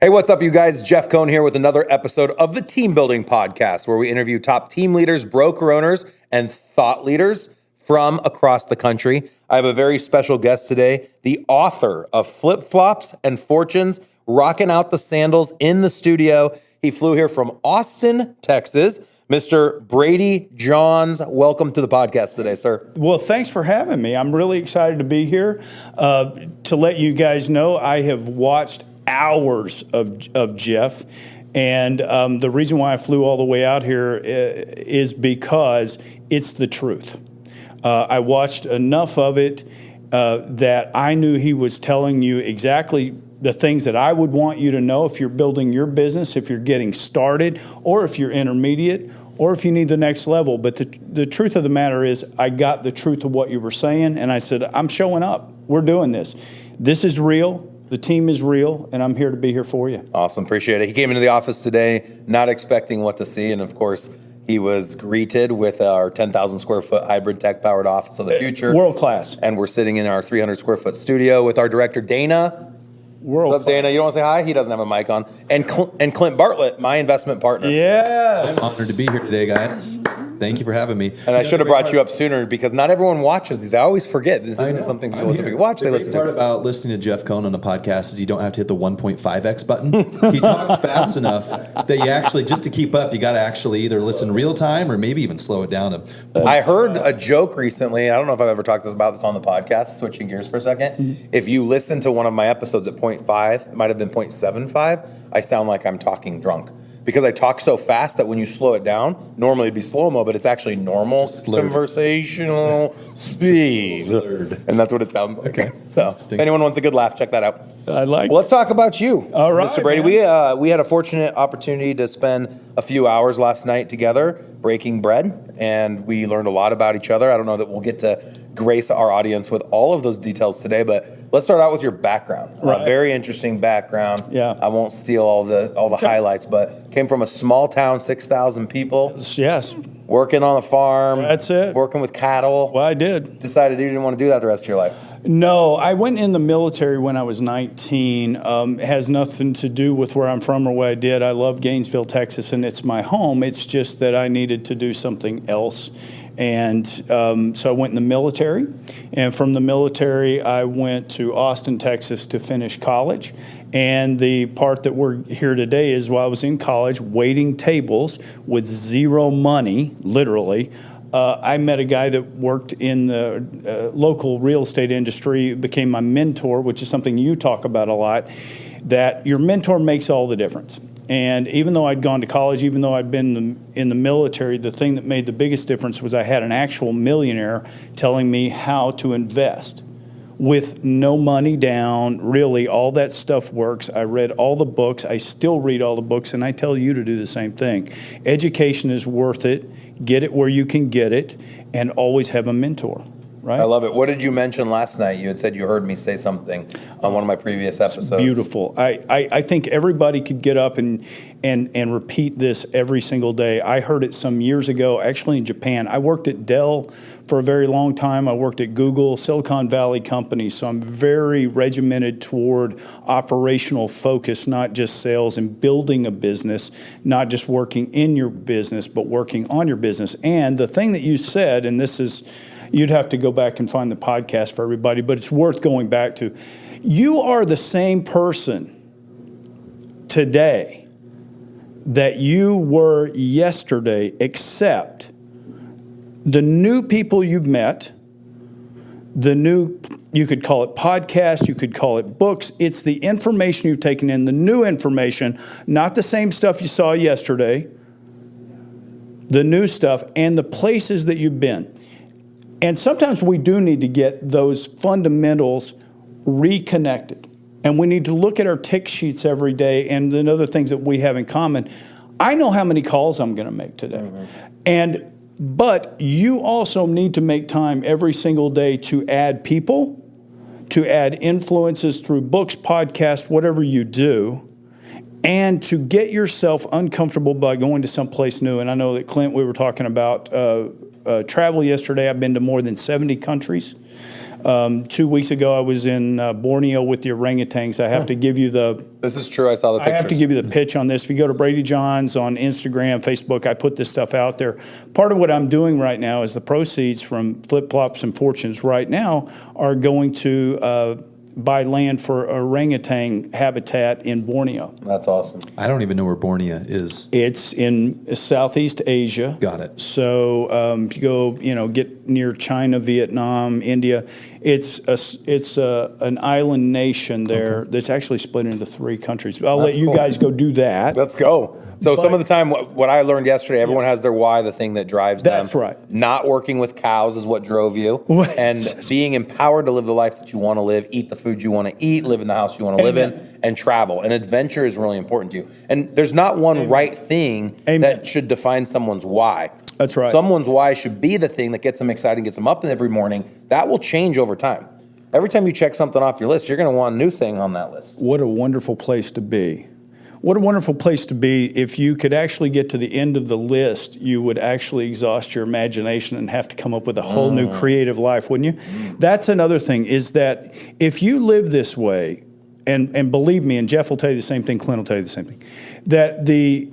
Hey, what's up, you guys? Jeff Cohn here with another episode of the Team Building Podcast, where we interview top team leaders, broker owners, and thought leaders from across the country. I have a very special guest today, the author of Flip Flops and Fortunes, rocking out the sandals in the studio. He flew here from Austin, Texas. Mr. Brady Johns, welcome to the podcast today, sir. Well, thanks for having me. I'm really excited to be here. To let you guys know, I have watched hours of Jeff, and the reason why I flew all the way out here is because it's the truth. I watched enough of it that I knew he was telling you exactly the things that I would want you to know if you're building your business, if you're getting started, or if you're intermediate, or if you need the next level. But the truth of the matter is, I got the truth of what you were saying, and I said, I'm showing up. We're doing this. This is real. The team is real, and I'm here to be here for you. Awesome. Appreciate it. He came into the office today not expecting what to see, and of course, he was greeted with our 10,000 square foot hybrid tech-powered office of the future. World class. And we're sitting in our 300 square foot studio with our director, Dana. World What's up, Dana? You don't want to say hi? He doesn't have a mic on. And Clint Bartlett, my investment partner. Yes. I'm honored to be here today, guys. Thank you for having me. And I should have brought you up sooner because not everyone watches these. I always forget. This isn't something people typically watch. They listen to. The great part about listening to Jeff Cohn on the podcast is you don't have to hit the 1.5x button. He talks fast enough that you actually, just to keep up, you got to actually either listen real time or maybe even slow it down. I heard a joke recently. I don't know if I've ever talked about this on the podcast, switching gears for a second. Mm-hmm. If you listen to one of my episodes at 0.5, it might have been 0.75, I sound like I'm talking drunk. Because I talk so fast that when you slow it down, normally it'd be slow-mo, but it's actually normal conversational speed. And that's what it sounds like. Okay. So if anyone wants a good laugh, check that out. I like Well, let's talk about you, all right, Mr. Brady. We had a fortunate opportunity to spend a few hours last night together breaking bread, and we learned a lot about each other. I don't know that we'll get to grace our audience with all of those details today, but let's start out with your background. Right. Very interesting background. Yeah. I won't steal all the highlights, but came from a small town, 6,000 people. Yes. Working on a farm. That's it. Working with cattle. Well, I did. Decided you didn't want to do that the rest of your life. No, I went in the military when I was 19. It has nothing to do with where I'm from or what I did. I love Gainesville, Texas, and it's my home. It's just that I needed to do something else. And so I went in the military. And from the military, I went to Austin, Texas to finish college. And the part that we're here today is while I was in college waiting tables with zero money, literally, I met a guy that worked in the local real estate industry, became my mentor, which is something you talk about a lot, that your mentor makes all the difference. And even though I'd gone to college, even though I'd been in the military, the thing that made the biggest difference was I had an actual millionaire telling me how to invest. With no money down, really, all that stuff works. I read all the books. I still read all the books, and I tell you to do the same thing. Education is worth it. Get it where you can get it, and always have a mentor. Right? I love it. What did you mention last night? You had said you heard me say something on one of my previous episodes. It's beautiful. I think everybody could get up and repeat this every single day. I heard it some years ago, actually in Japan. I worked at Dell for a very long time. I worked at Google, Silicon Valley companies. So I'm very regimented toward operational focus, not just sales and building a business, not just working in your business, but working on your business. And the thing that you said, and this is, you'd have to go back and find the podcast for everybody, but it's worth going back to. You are the same person today that you were yesterday, except the new people you've met, the new, you could call it podcast, you could call it books. It's the information you've taken in, the new information, not the same stuff you saw yesterday, the new stuff, and the places that you've been. And sometimes we do need to get those fundamentals reconnected. And we need to look at our tick sheets every day and the other things that we have in common. I know how many calls I'm going to make today. Mm-hmm. But you also need to make time every single day to add people, to add influences through books, podcasts, whatever you do, and to get yourself uncomfortable by going to someplace new. And I know that, Clint, we were talking about travel yesterday. I've been to more than 70 countries. 2 weeks ago, I was in Borneo with the orangutans. I have to give you This is true. I saw the pictures. I have to give you the pitch on this. If you go to Brady Johns on Instagram, Facebook, I put this stuff out there. Part of what I'm doing right now is the proceeds from Flip Flops and Fortunes right now are going to buy land for orangutan habitat in Borneo. That's awesome. I don't even know where Borneo is. It's in Southeast Asia. Got it. So if you go, get near China, Vietnam, India, it's an island nation there that's actually split into 3 countries. I'll let you guys go do that. Let's go. So some of the time, what I learned yesterday, everyone has their why, the thing that drives them. That's right. Not working with cows is what drove you. And being empowered to live the life that you want to live, eat the food you want to eat, live in the house you want to live in, and travel. And adventure is really important to you. And there's not one right thing that should define someone's why. That's right. Someone's why should be the thing that gets them excited, gets them up every morning. That will change over time. Every time you check something off your list, you're going to want a new thing on that list. What a wonderful place to be. What a wonderful place to be. If you could actually get to the end of the list, you would actually exhaust your imagination and have to come up with a whole new creative life, wouldn't you? That's another thing, is that if you live this way, and believe me, and Jeff will tell you the same thing, Clint will tell you the same thing, that the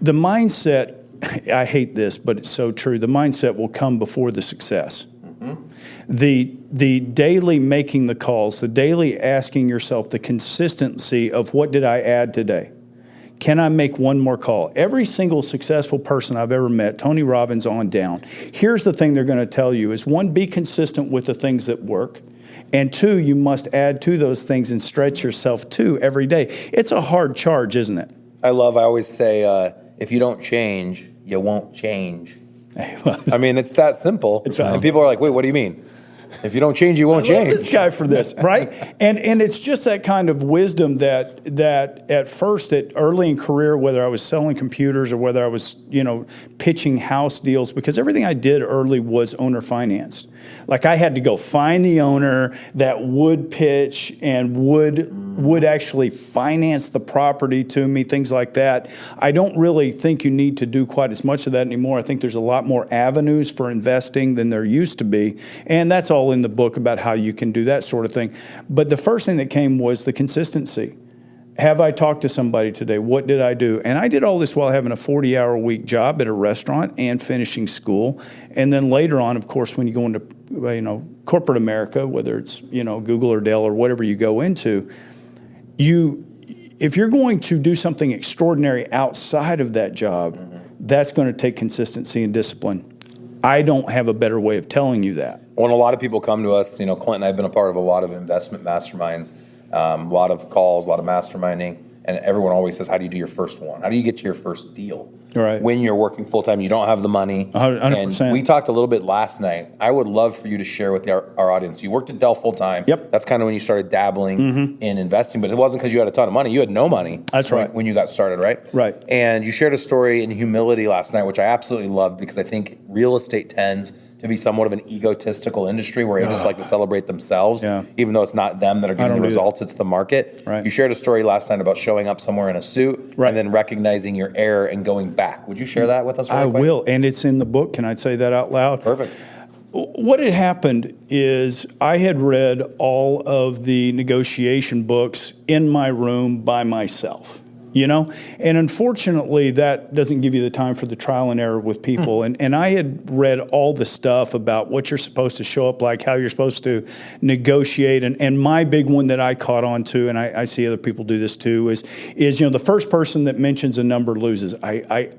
mindset, I hate this, but it's so true, the mindset will come before the success. The daily making the calls, the daily asking yourself, the consistency of what did I add today? Can I make one more call? Every single successful person I've ever met, Tony Robbins on down, here's the thing they're going to tell you is, 1, be consistent with the things that work. And 2, you must add to those things and stretch yourself too every day. It's a hard charge, isn't it? I always say, if you don't change, you won't change. I mean, it's that simple. And people are like, wait, what do you mean? If you don't change, you won't change. This guy for this, right? And it's just that kind of wisdom that at first, early in career, whether I was selling computers or whether I was, pitching house deals, because everything I did early was owner financed. Like, I had to go find the owner that would pitch and would actually finance the property to me, things like that. I don't really think you need to do quite as much of that anymore. I think there's a lot more avenues for investing than there used to be. And that's all in the book about how you can do that sort of thing. But the first thing that came was the consistency. Have I talked to somebody today? What did I do? And I did all this while having a 40-hour-a-week job at a restaurant and finishing school. And then later on, of course, when you go into corporate America, whether it's Google or Dell or whatever you go into, if you're going to do something extraordinary outside of that job, that's going to take consistency and discipline. I don't have a better way of telling you that. When a lot of people come to us, Clint and I have been a part of a lot of investment masterminds. A lot of calls, a lot of masterminding, and everyone always says, how do you do your first one? How do you get to your first deal? Right. When you're working full-time, you don't have the money. 100%. And we talked a little bit last night. I would love for you to share with our audience. You worked at Dell full-time. Yep. That's kind of when you started dabbling in investing, but it wasn't because you had a ton of money. You had no money. That's right. When you got started, right? Right. And you shared a story in humility last night, which I absolutely loved, because I think real estate tends to be somewhat of an egotistical industry where agents like to celebrate themselves, even though it's not them that are getting the results, it's the market. Right. You shared a story last night about showing up somewhere in a suit and then recognizing your error and going back. Would you share that with us really quick? I will, and it's in the book. Can I say that out loud? Perfect. What had happened is I had read all of the negotiation books in my room by myself. And unfortunately, that doesn't give you the time for the trial and error with people. And I had read all the stuff about what you're supposed to show up like, how you're supposed to negotiate. And my big one that I caught on to, and I see other people do this too, is the first person that mentions a number loses. I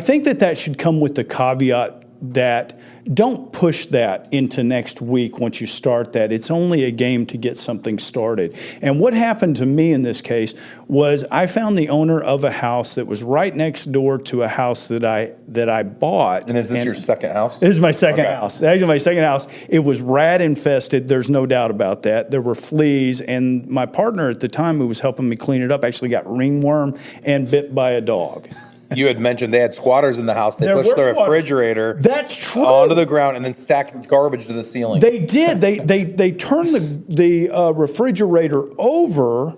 think that should come with the caveat that don't push that into next week once you start that. It's only a game to get something started. And what happened to me in this case was I found the owner of a house that was right next door to a house that I bought. And is this your second house? This is my second house. Actually, my second house. It was rat infested. There's no doubt about that. There were fleas, and my partner at the time who was helping me clean it up actually got ringworm and bit by a dog. You had mentioned they had squatters in the house. They pushed the refrigerator onto the ground and then stacked garbage to the ceiling. They did. They turned the refrigerator over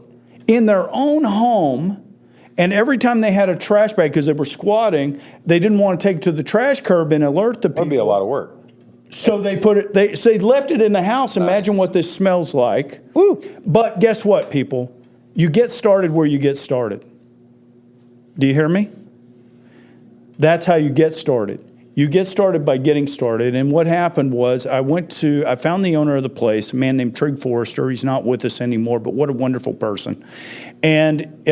in their own home, and every time they had a trash bag, because they were squatting, they didn't want to take it to the trash curb and alert the people. That'd be a lot of work. So they left it in the house. Imagine what this smells like. Woo. But guess what, people? You get started where you get started. Do you hear me? That's how you get started. You get started by getting started. And what happened was I found the owner of the place, a man named Trig Forrester. He's not with us anymore, but what a wonderful person. And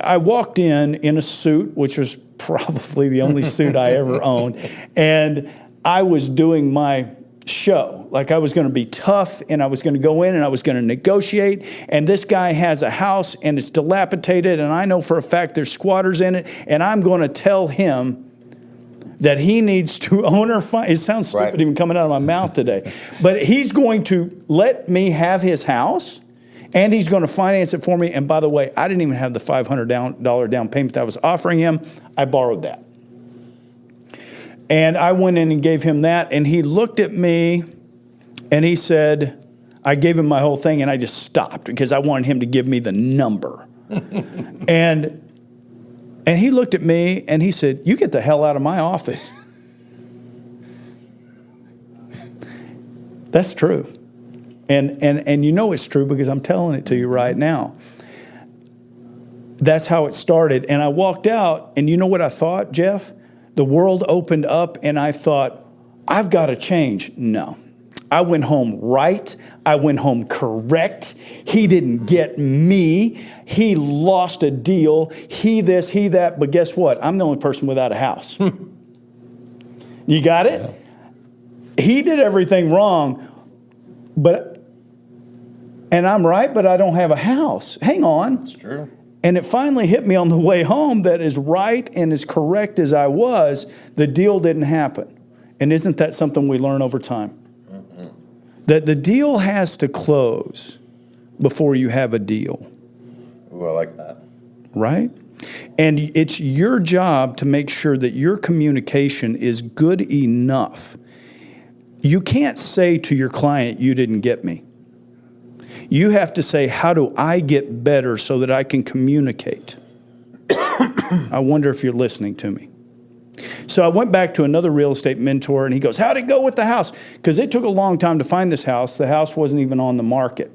I walked in a suit, which was probably the only suit I ever owned. And I was doing my show. Like I was going to be tough and I was going to go in and I was going to negotiate. And this guy has a house and it's dilapidated. And I know for a fact there's squatters in it. And I'm going to tell him that he needs to own or find. It sounds stupid even coming out of my mouth today. But he's going to let me have his house and he's going to finance it for me. And by the way, I didn't even have the $500 down payment that I was offering him. I borrowed that. And I went in and gave him that. And he looked at me and he said, I gave him my whole thing and I just stopped because I wanted him to give me the number. And he looked at me and he said, you get the hell out of my office. That's true. And you know it's true because I'm telling it to you right now. That's how it started. And I walked out and you know what I thought, Jeff? The world opened up and I thought, I've got to change. No. I went home right. I went home correct. He didn't get me. He lost a deal. He this, he that. But guess what? I'm the only person without a house. You got it? Yeah. He did everything wrong, and I'm right, but I don't have a house. Hang on. That's true. And it finally hit me on the way home that as right and as correct as I was, the deal didn't happen. And isn't that something we learn over time? That the deal has to close before you have a deal. Ooh, I like that. Right? And it's your job to make sure that your communication is good enough. You can't say to your client, you didn't get me. You have to say, how do I get better so that I can communicate? I wonder if you're listening to me. So I went back to another real estate mentor and he goes, how'd it go with the house? Because it took a long time to find this house. The house wasn't even on the market.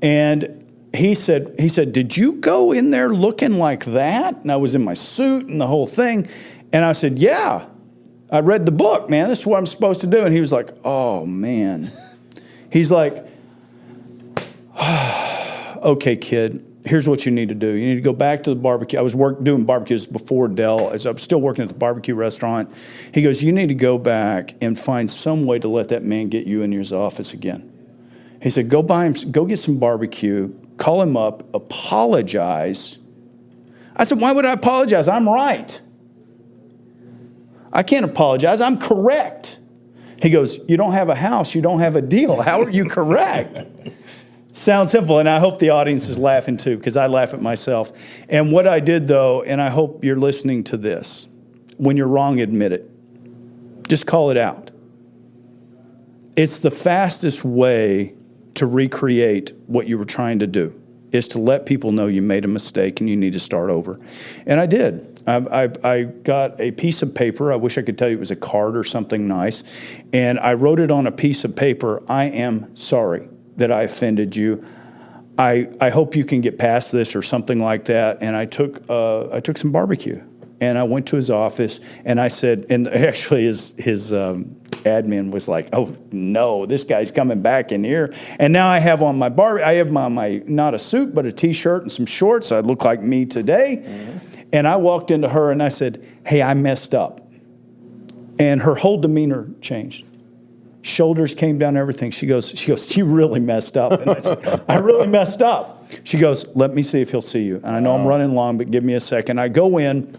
And he said, did you go in there looking like that? And I was in my suit and the whole thing. And I said, yeah, I read the book, man. This is what I'm supposed to do. And he was like, oh, man. He's like, okay, kid. Here's what you need to do. You need to go back to the barbecue. I was doing barbecues before Dell. I was still working at the barbecue restaurant. He goes, you need to go back and find some way to let that man get you in his office again. He said, go get some barbecue, call him up, apologize. I said, why would I apologize? I'm right. I can't apologize. I'm correct. He goes, you don't have a house. You don't have a deal. How are you correct? Sounds simple, and I hope the audience is laughing too, because I laugh at myself. And what I did, though, and I hope you're listening to this, when you're wrong, admit it. Just call it out. It's the fastest way to recreate what you were trying to do, is to let people know you made a mistake and you need to start over. And I did. I got a piece of paper. I wish I could tell you it was a card or something nice. And I wrote it on a piece of paper, I am sorry that I offended you. I hope you can get past this or something like that. And I took some barbecue and I went to his office and I said, and actually his admin was like, oh no, this guy's coming back in here. And now I have on my my not a suit, but a t-shirt and some shorts. I look like me today. Mm-hmm. And I walked into her and I said, hey, I messed up. And her whole demeanor changed. Shoulders came down, everything. She goes, you really messed up. And I said, I really messed up. She goes, let me see if he'll see you. And I know I'm running long, but give me a second. I go in.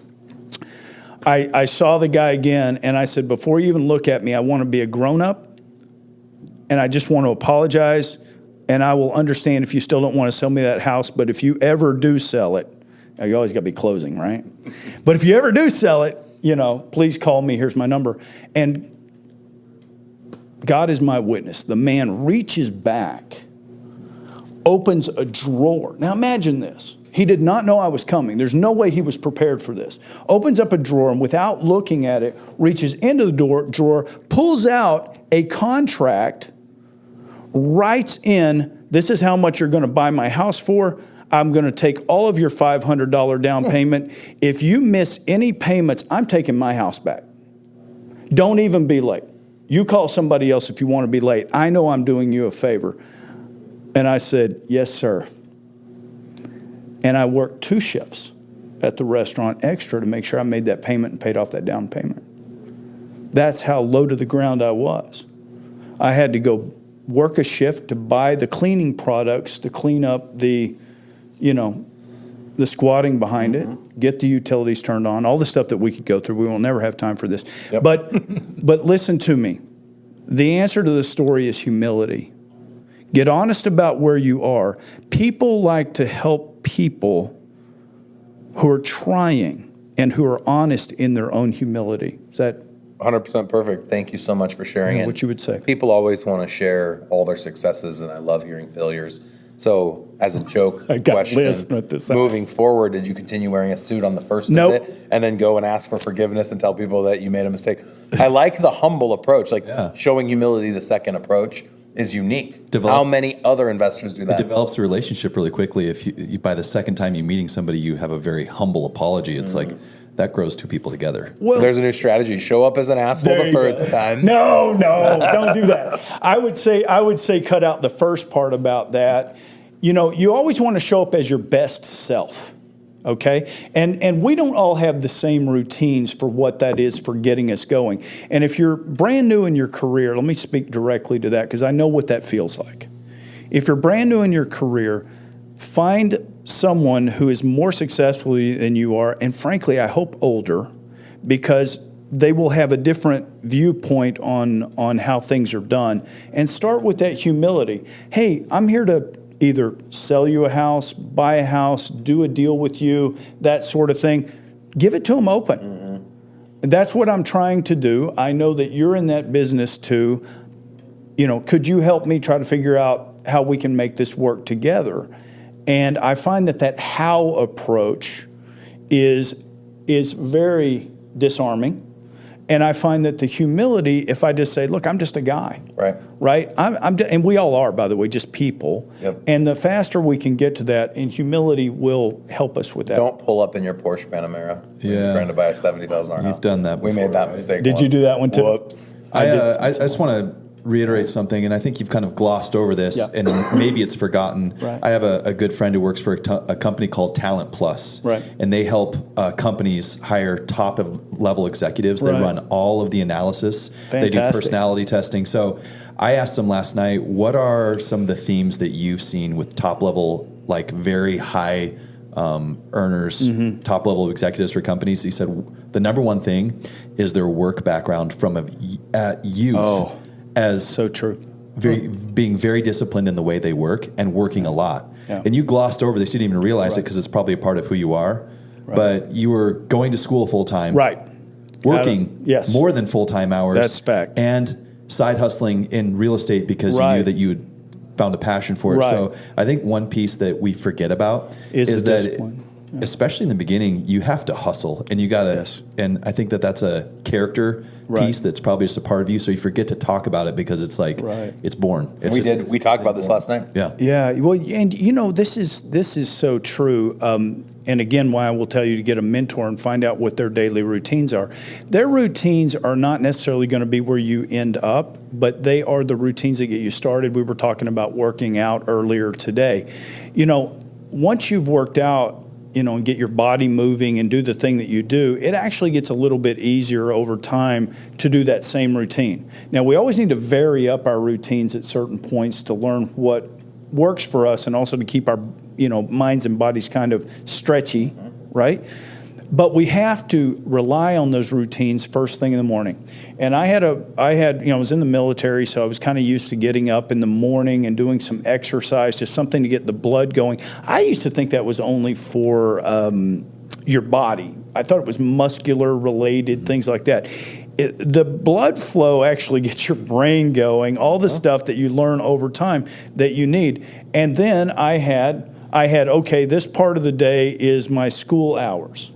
I saw the guy again, and I said, before you even look at me, I want to be a grown-up, and I just want to apologize, and I will understand if you still don't want to sell me that house, but if you ever do sell it, now you always got to be closing, right? But if you ever do sell it, please call me. Here's my number. And God is my witness. The man reaches back, opens a drawer. Now imagine this. He did not know I was coming. There's no way he was prepared for this. Opens up a drawer and without looking at it, reaches into the drawer, pulls out a contract, writes in, this is how much you're going to buy my house for. I'm going to take all of your $500 down payment. If you miss any payments, I'm taking my house back. Don't even be late. You call somebody else if you want to be late. I know I'm doing you a favor. And I said, yes, sir. And I worked 2 shifts at the restaurant extra to make sure I made that payment and paid off that down payment. That's how low to the ground I was. I had to go work a shift to buy the cleaning products to clean up the squatting behind it, get the utilities turned on, all the stuff that we could go through. We will never have time for this. Yep. But listen to me. The answer to the story is humility. Get honest about where you are. People like to help people who are trying and who are honest in their own humility. Is that 100% perfect? Thank you so much for sharing it. What you would say? People always want to share all their successes, and I love hearing failures. So, as a joke question, moving forward, did you continue wearing a suit on the first visit and then go and ask for forgiveness and tell people that you made a mistake? I like the humble approach, showing humility. The second approach is unique. How many other investors do that? It develops a relationship really quickly. If you by the second time you're meeting somebody, you have a very humble apology. It's like that grows 2 people together. Well, there's a new strategy. Show up as an asshole the first time. No, don't do that. I would say cut out the first part about that. You always want to show up as your best self. Okay? And we don't all have the same routines for what that is for getting us going. And if you're brand new in your career, let me speak directly to that because I know what that feels like. If you're brand new in your career, find someone who is more successful than you are, and frankly, I hope older, because they will have a different viewpoint on how things are done. And start with that humility. Hey, I'm here to either sell you a house, buy a house, do a deal with you, that sort of thing. Give it to them open. That's what I'm trying to do. I know that you're in that business too. Could you help me try to figure out how we can make this work together? And I find that how approach is very disarming. And I find that the humility, if I just say, look, I'm just a guy. Right? And we all are, by the way, just people. Yep. And the faster we can get to that, and humility will help us with that. Don't pull up in your Porsche Panamera when you're trying to buy a $70,000 house. You've done that before. We made that mistake Did once. you do that one too? Whoops. I just want to reiterate something, and I think you've kind of glossed over this, and maybe it's forgotten. I have a good friend who works for a company called Talent Plus, and they help companies hire top-level executives. They run all of the analysis. Fantastic. They do personality testing. So I asked them last night, what are some of the themes that you've seen with top-level, like very high earners, top-level executives for companies? He said the number one thing is their work background from youth. As so true. Being very disciplined in the way they work and working a lot. And you glossed over this. You didn't even realize it because it's probably a part of who you are. But you were going to school full-time. Working more than full-time hours. That's fact. And side hustling in real estate because you knew that you had found a passion for it. So I think one piece that we forget about is that discipline. Especially in the beginning, you have to hustle, and you got to. And I think that's a character piece that's probably just a part of you. So you forget to talk about it because it's like it's born. We talked about this last night. Yeah. Well, and this is so true. And again, why I will tell you to get a mentor and find out what their daily routines are. Their routines are not necessarily going to be where you end up, but they are the routines that get you started. We were talking about working out earlier today. Once you've worked out, and get your body moving and do the thing that you do, it actually gets a little bit easier over time to do that same routine. Now, we always need to vary up our routines at certain points to learn what works for us and also to keep our, minds and bodies kind of stretchy, right? But we have to rely on those routines first thing in the morning. And I was in the military, so I was kind of used to getting up in the morning and doing some exercise, just something to get the blood going. I used to think that was only for your body. I thought it was muscular related, things like that. The blood flow actually gets your brain going, all the stuff that you learn over time that you need. And then I had I had, okay, this part of the day is my school hours,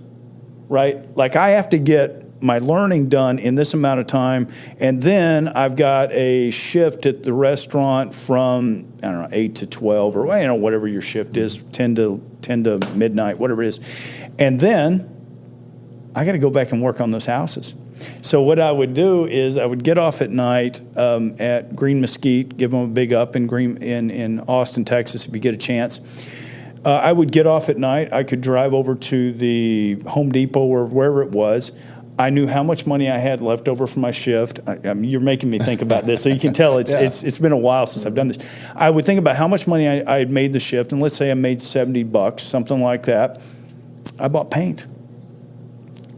right? Like I have to get my learning done in this amount of time, and then I've got a shift at the restaurant from, I don't know, 8 to 12 or whatever your shift is, 10 to midnight, whatever it is. And then I got to go back and work on those houses. So what I would do is I would get off at night at Green Mesquite, give them a big up in Austin, Texas, if you get a chance. I would get off at night. I could drive over to the Home Depot or wherever it was. I knew how much money I had left over from my shift. You're making me think about this, so you can tell it's been a while since I've done this. I would think about how much money I had made the shift, and let's say I made $70, something like that. I bought paint.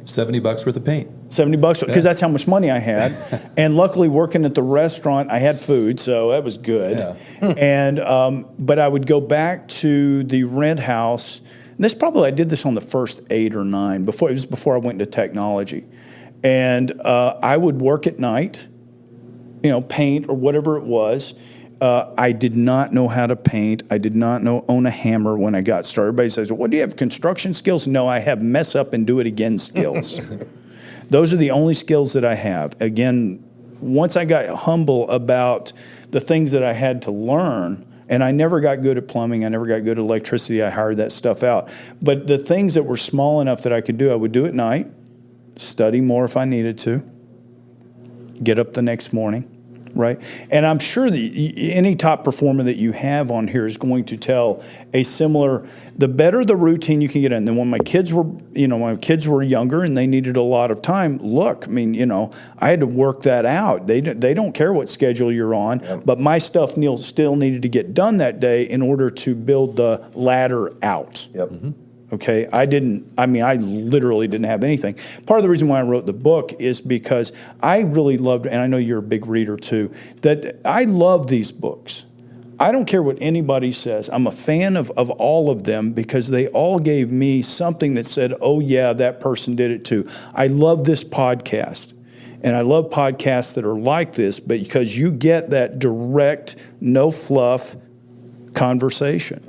$70 worth of paint. $70 because that's how much money I had, and luckily working at the restaurant, I had food, so that was good. Yeah. And but I would go back to the rent house. And I did this on the first 8 or 9 before I went into technology, and I would work at night, paint or whatever it was. I did not know how to paint. I did not own a hammer when I got started. Everybody says, "Well, do you have construction skills?" No, I have mess up and do it again skills. Those are the only skills that I have. Again, once I got humble about the things that I had to learn. And I never got good at plumbing. I never got good at electricity. I hired that stuff out. But the things that were small enough that I could do, I would do at night, study more if I needed to, get up the next morning, right? And I'm sure that any top performer that you have on here is going to tell a similar, the better the routine you can get in. Then when my kids were younger and they needed a lot of time, I had to work that out. They don't care what schedule you're on, but my stuff still needed to get done that day in order to build the ladder out. Yep. Mm-hmm. Okay, I literally didn't have anything. Part of the reason why I wrote the book is because I really loved, and I know you're a big reader too, that I love these books. I don't care what anybody says. I'm a fan of all of them because they all gave me something that said, oh yeah, that person did it too. I love this podcast. And I love podcasts that are like this, but because you get that direct, no fluff conversation.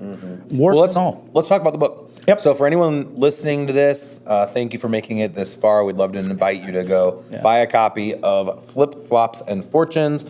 Mm-hmm. Warts and all. Let's talk about the book. Yep. So for anyone listening to this, thank you for making it this far. We'd love to invite you to go buy a copy of Flip, Flops, and Fortunes.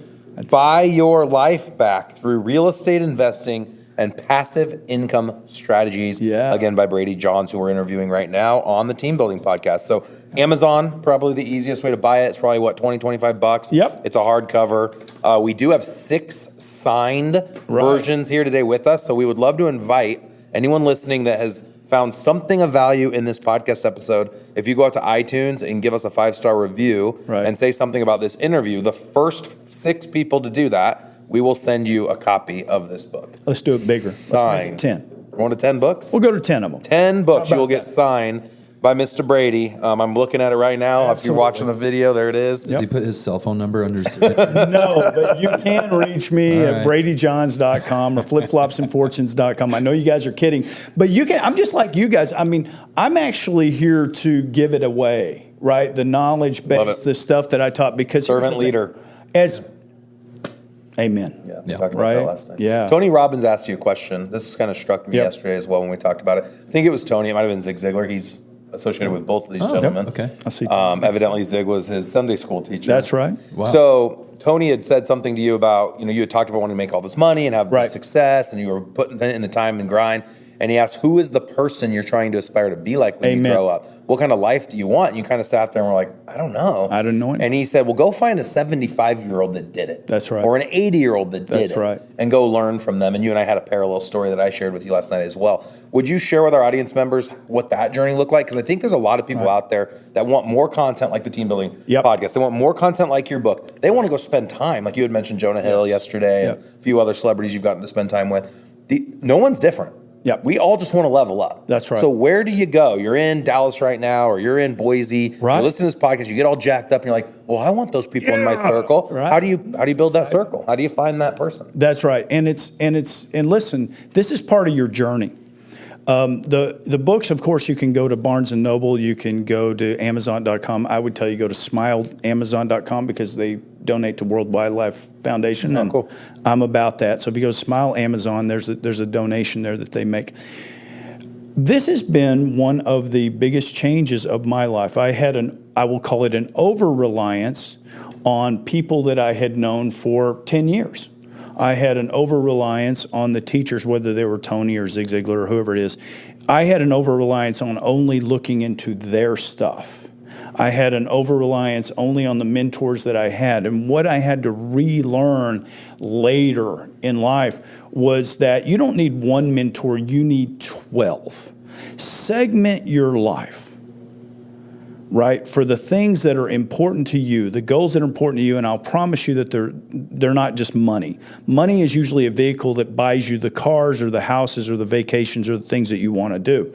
Buy your life back through real estate investing and passive income strategies. Yeah. Again, by Brady Johns, who we're interviewing right now on the Team Building Podcast. So Amazon, probably the easiest way to buy it. It's probably $20-25. Yep. It's a hardcover. We do have 6 signed versions here today with us. So we would love to invite anyone listening that has found something of value in this podcast episode. If you go out to iTunes and give us a 5-star review and say something about this interview, the first 6 people to do that, we will send you a copy of this book. Let's do it bigger. Signed. Let's make it 10. We're going to 10 books? We'll go to 10 of them. 10 books you will get signed by Mr. Brady. I'm looking at it right now. Absolutely. If you're watching the video, there it is. Does he put his cell phone number under his signature? No, but you can reach me at bradyjohns.com or flipflopsandfortunes.com. I know you guys are kidding, but you can. I'm just like you guys. I'm actually here to give it away, right? The knowledge base, the stuff that I taught, because servant leader. Amen. Yeah, we talked about that last night. Yeah. Tony Robbins asked you a question. This kind of struck me yesterday as well when we talked about it. I think it was Tony. It might have been Zig Ziglar. He's associated with both of these gentlemen. Okay. I see. Evidently, Zig was his Sunday school teacher. That's right. Wow. So Tony had said something to you about, you had talked about wanting to make all this money and have success, and you were putting in the time and grind. And he asked, who is the person you're trying to aspire to be like when you grow up? What kind of life do you want? And you kind of sat there and were like, I don't know. I don't know. And he said, well, go find a 75-year-old that did it. That's right. Or an 80-year-old that did it. That's right. And go learn from them. And you and I had a parallel story that I shared with you last night as well. Would you share with our audience members what that journey looked like? Because I think there's a lot of people out there that want more content like the Team Building Podcast. They want more content like your book. They want to go spend time, like you had mentioned Jonah Hill yesterday, and a few other celebrities you've gotten to spend time with. No one's different. Yep. We all just want to level up. That's right. So where do you go? You're in Dallas right now, or you're in Boise. Right. You listen to this podcast, you get all jacked up, and you're like, well, I want those people in my circle. Right. How do you build that circle? How do you find that person? That's right. And listen, this is part of your journey. The books, of course, you can go to Barnes & Noble. You can go to Amazon.com. I would tell you go to SmileAmazon.com because they donate to World Wildlife Foundation. Oh, and cool. I'm about that. So if you go to Smile Amazon, there's a donation there that they make. This has been one of the biggest changes of my life. I will call it an over-reliance on people that I had known for 10 years. I had an over-reliance on the teachers, whether they were Tony or Zig Ziglar or whoever it is. I had an over-reliance on only looking into their stuff. I had an over-reliance only on the mentors that I had. And what I had to relearn later in life was that you don't need one mentor, you need 12. Segment your life, right, for the things that are important to you, the goals that are important to you, and I'll promise you that they're not just money. Money is usually a vehicle that buys you the cars or the houses or the vacations or the things that you want to do.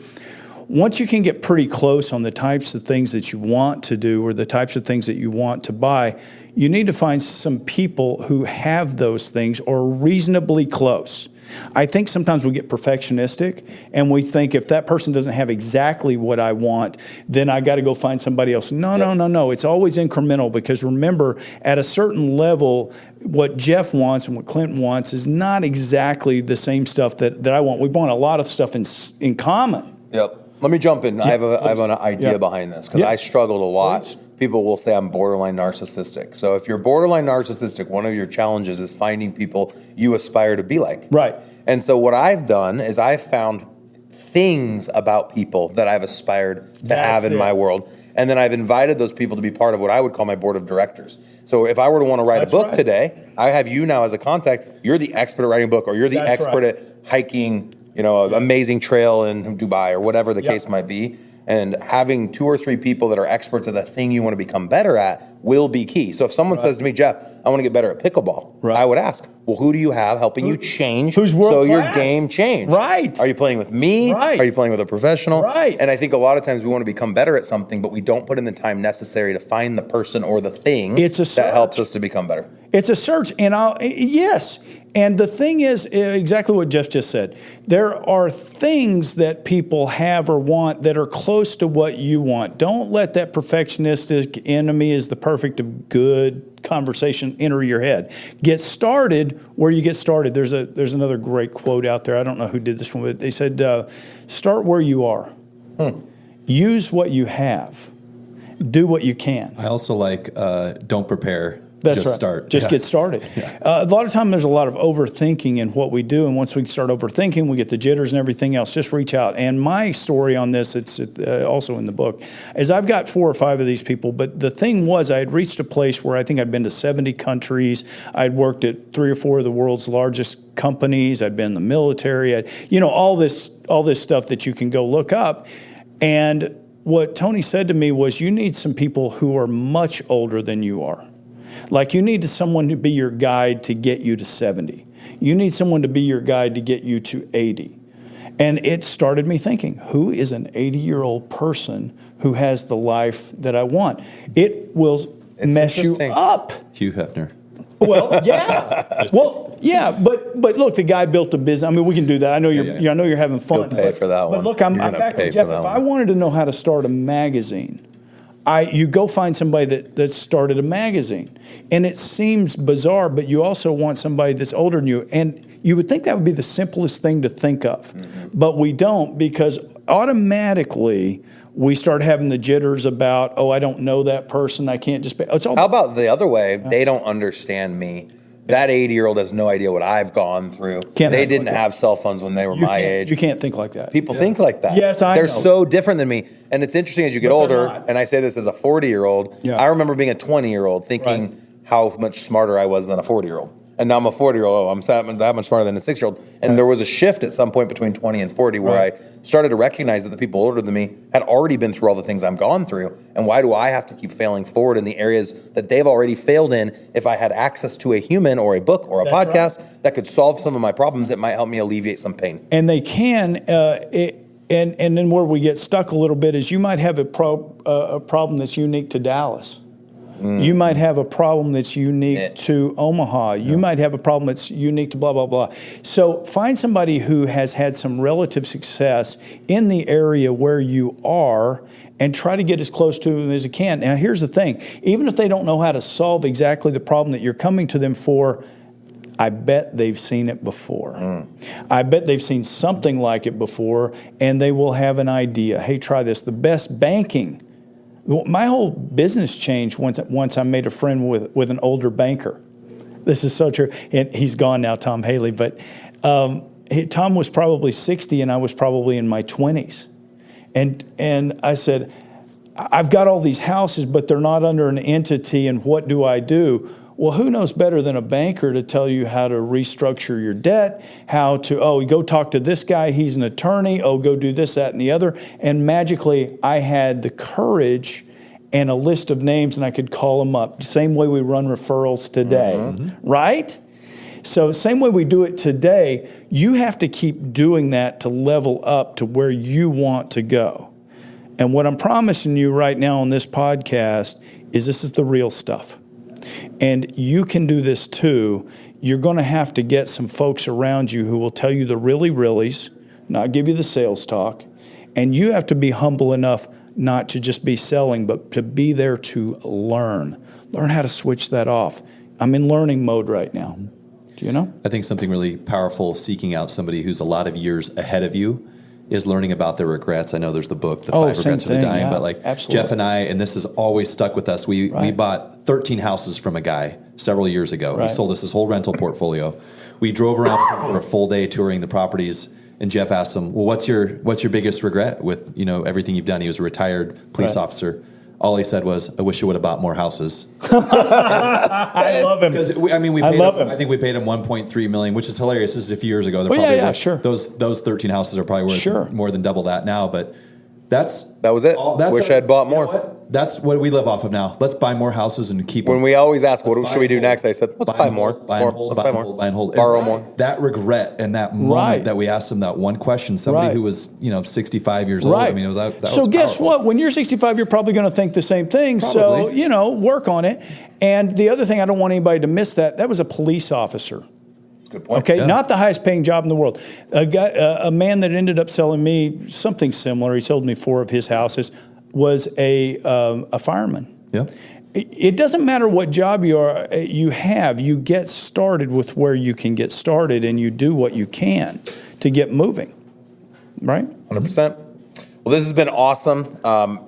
Once you can get pretty close on the types of things that you want to do or the types of things that you want to buy, you need to find some people who have those things or reasonably close. I think sometimes we get perfectionistic and we think if that person doesn't have exactly what I want, then I got to go find somebody else. No. It's always incremental because remember, at a certain level, what Jeff wants and what Clinton wants is not exactly the same stuff that I want. We want a lot of stuff in common. Yep. Let me jump in. I have an idea behind this because I struggled a lot. Please. People will say I'm borderline narcissistic. So if you're borderline narcissistic, one of your challenges is finding people you aspire to be like. Right. And so what I've done is I've found things about people that I've aspired to have in my world. And then I've invited those people to be part of what I would call my board of directors. So if I were to want to write a book today, I have you now as a contact. You're the expert at writing a book, or you're the expert at hiking, an amazing trail in Dubai or whatever the case might be. And having 2 or 3 people that are experts at a thing you want to become better at will be key. So if someone says to me, Jeff, I want to get better at pickleball, I would ask, well, who do you have helping you change who's world so your class? Game changed? Right. Are you playing with me? Right. Are you playing with a professional? Right. And I think a lot of times we want to become better at something, but we don't put in the time necessary to find the person or the thing that helps us to become better. It's a search, and yes. And the thing is exactly what Jeff just said. There are things that people have or want that are close to what you want. Don't let that perfectionistic enemy is the perfect of good conversation enter your head. Get started where you get started. There's another great quote out there. I don't know who did this one, but they said, start where you are. Use what you have. Do what you can. I also like don't prepare. That's just right. Start. Just get started. A lot of time there's a lot of overthinking in what we do, and once we start overthinking, we get the jitters and everything else. Just reach out. And my story on this, it's also in the book, is I've got 4 or 5 of these people, but the thing was I had reached a place where I think I'd been to 70 countries. I'd worked at 3 or 4 of the world's largest companies. I'd been in the military. All this stuff that you can go look up. And what Tony said to me was, you need some people who are much older than you are. Like you need someone to be your guide to get you to 70. You need someone to be your guide to get you to 80. And it started me thinking, who is an 80-year-old person who has the life that I want? It will mess you up. Hugh Hefner. Well, yeah. But look, the guy built a business. I mean, we can do that. I know I know you're having fun. You'll pay for that one. But look, I'm back with Jeff. If I wanted to know how to start a magazine, you go find somebody that started a magazine. And it seems bizarre, but you also want somebody that's older than you. And you would think that would be the simplest thing to think of. Mm-hmm. But we don't, because automatically we start having the jitters about, I don't know that person. I can't just pay. How about the other way? They don't understand me. That 80-year-old has no idea what I've gone through. They didn't have cell phones when they were my age. You can't think like that. People think like that. Yes, I know. They're so different than me. And it's interesting as you get older, and I say this as a 40-year-old, I remember being a 20-year-old thinking how much smarter I was than a 40-year-old. And now I'm a 40-year-old. I'm that much smarter than a 6-year-old. And there was a shift at some point between 20 and 40 where I started to recognize that the people older than me had already been through all the things I've gone through. And why do I have to keep failing forward in the areas that they've already failed in? If I had access to a human or a book or a podcast that could solve some of my problems, it might help me alleviate some pain. And they can. And then where we get stuck a little bit is you might have a problem that's unique to Dallas. You might have a problem that's unique to Omaha. You might have a problem that's unique to blah, blah, blah. So find somebody who has had some relative success in the area where you are and try to get as close to them as you can. Now, here's the thing. Even if they don't know how to solve exactly the problem that you're coming to them for, I bet they've seen it before. I bet they've seen something like it before, and they will have an idea. Hey, try this. The best banking. My whole business changed once I made a friend with an older banker. This is so true. And he's gone now, Tom Haley. But Tom was probably 60, and I was probably in my 20s. And I said, I've got all these houses, but they're not under an entity, and what do I do? Well, who knows better than a banker to tell you how to restructure your debt, how to, go talk to this guy, he's an attorney, go do this, that, and the other. And magically, I had the courage and a list of names, and I could call them up. Same way we run referrals today, right? So same way we do it today, you have to keep doing that to level up to where you want to go. And what I'm promising you right now on this podcast is this is the real stuff. And you can do this too. You're going to have to get some folks around you who will tell you the reallys, not give you the sales talk. And you have to be humble enough not to just be selling, but to be there to learn. Learn how to switch that off. I'm in learning mode right now. Do you know? I think something really powerful, seeking out somebody who's a lot of years ahead of you, is learning about their regrets. I know there's the book, The 5 Regrets of the Dying, but like absolutely. Jeff and I, and this has always stuck with us, we bought 13 houses from a guy several years ago. He sold us his whole rental portfolio. We drove around for a full day touring the properties, and Jeff asked him, well, what's your biggest regret with everything you've done? He was a retired police officer. All he said was, I wish I would have bought more houses. I love him. Because I think we paid him $1.3 million, which is hilarious. This is a few years ago. Sure. Those 13 houses are probably worth more than double that now. But that was it. Wish I'd bought more. That's what we live off of now. Let's buy more houses and keep them. When we always ask, what should we do next? I said, let's buy more. Buy and hold, buy and hold. Borrow more. That regret and that moment that we asked them that one question, somebody who was 65 years old. I mean, that was so guess powerful. what? When you're 65, you're probably going to think the same thing. Probably. So, work on it. And the other thing, I don't want anybody to miss that was a police officer. Good point. Okay, not the highest paying job in the world. A man that ended up selling me something similar, he sold me 4 of his houses, was a fireman. Yeah. It doesn't matter what job you have, you get started with where you can get started, and you do what you can to get moving, right? 100%. Well, this has been awesome.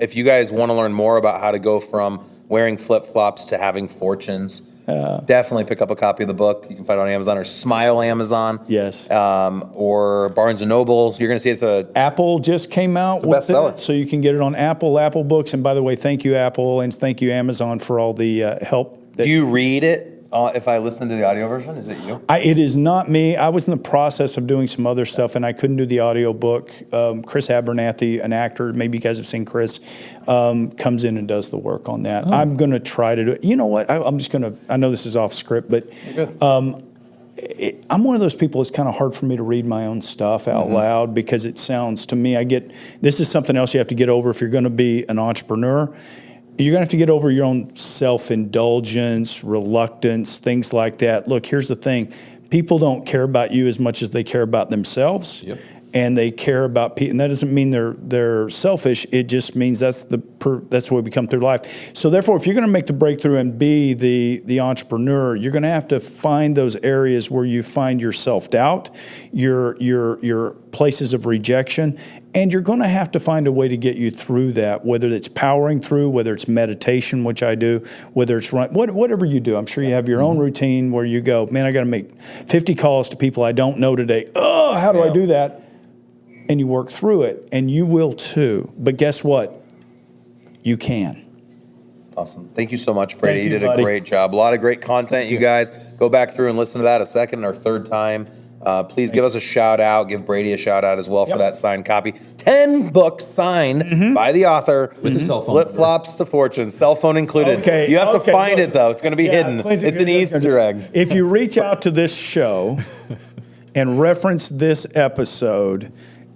If you guys want to learn more about how to go from wearing flip-flops to having fortunes, definitely pick up a copy of the book. You can find it on Amazon or Smile Amazon. Yes. Or Barnes & Noble. You're going to see it's Apple just came out with bestseller. it, so you can get it on Apple Books. And by the way, thank you, Apple, and thank you, Amazon, for all the help. Do you read it if I listen to the audio version? Is it you? It is not me. I was in the process of doing some other stuff, and I couldn't do the audio book. Chris Abernathy, an actor, maybe you guys have seen Chris, comes in and does the work on that. I'm going to try to do it. You know what? I'm just going to, I know this is off script, but I'm one of those people, it's kind of hard for me to read my own stuff out loud because it sounds, to me, this is something else you have to get over if you're going to be an entrepreneur. You're going to have to get over your own self-indulgence, reluctance, things like that. Look, here's the thing. People don't care about you as much as they care about themselves. Yep. And they care about people. And that doesn't mean they're selfish. It just means that's the way we come through life. So therefore, if you're going to make the breakthrough and be the entrepreneur, you're going to have to find those areas where you find your self-doubt, your places of rejection, and you're going to have to find a way to get you through that, whether it's powering through, whether it's meditation, which I do, whether it's whatever you do. I'm sure you have your own routine where you go, man, I got to make 50 calls to people I don't know today. Oh, how do I do that? And you work through it, and you will too. But guess what? You can. Awesome. Thank you so much, Brady. You did buddy. a great job. A lot of great content. You guys go back through and listen to that a second or third time. Please give us a shout out. Give Brady a shout out as well for that signed copy. 10 books signed by the author with a cell phone. Flip flops to fortune, cell phone included. Okay. You have to find it though. It's going to be hidden. It's an Easter egg. If you reach out to this show and reference this episode,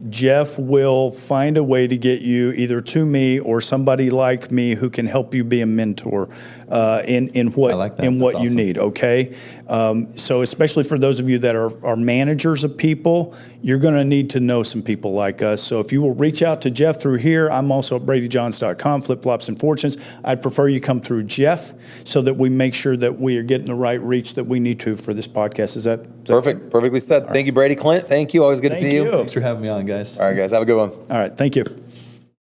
Jeff will find a way to get you either to me or somebody like me who can help you be a mentor in what I like that. in what That's you awesome. need. Okay, so especially for those of you that are managers of people, you're going to need to know some people like us. So if you will reach out to Jeff through here, I'm also at BradyJohns.com, Flip Flops and Fortunes. I'd prefer you come through Jeff so that we make sure that we are getting the right reach that we need to for this podcast. Is that Perfect. Perfectly said. Thank you, Brady. Clint, thank you. Always good to Thank see you. you. Thanks for having me on, guys. All right, guys. Have a good one. All right, thank you.